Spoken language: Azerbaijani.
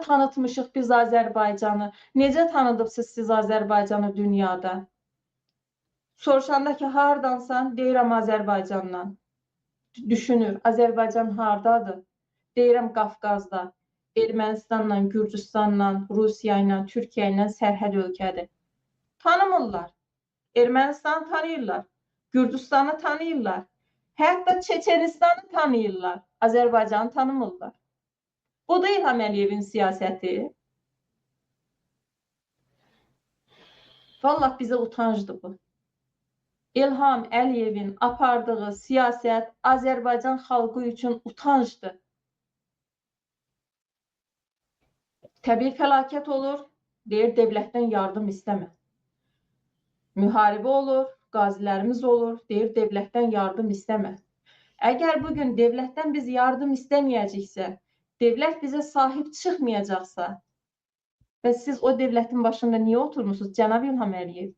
tanıtmışıq biz Azərbaycanı? Necə tanıdıbsınız siz Azərbaycanı dünyada? Soruşanda ki, hardansan? Deyirəm Azərbaycandan. Düşünür, Azərbaycan hardadır? Deyirəm Qafqazda. Ermənistanla, Gürcüstanla, Rusiya ilə, Türkiyə ilə sərhəd ölkədir. Tanımırlar. Ermənistanı tanıyırlar. Gürcüstanı tanıyırlar. Hətta Çeçenistanı tanıyırlar. Azərbaycanı tanımırlar. Bu da İlham Əliyevin siyasəti. Vallahi bizə utancdır bu. İlham Əliyevin apardığı siyasət Azərbaycan xalqı üçün utancdır. Təbii fəlakət olur, deyir devlətdən yardım istəmə. Müharibə olur, qazilərimiz olur, deyir devlətdən yardım istəmə. Əgər bugün devlətdən biz yardım istəməyəcəksə, devlət bizə sahib çıxmayacaqsa və siz o devlətin başında niyə oturmuşsunuz, cənab İlham Əliyev?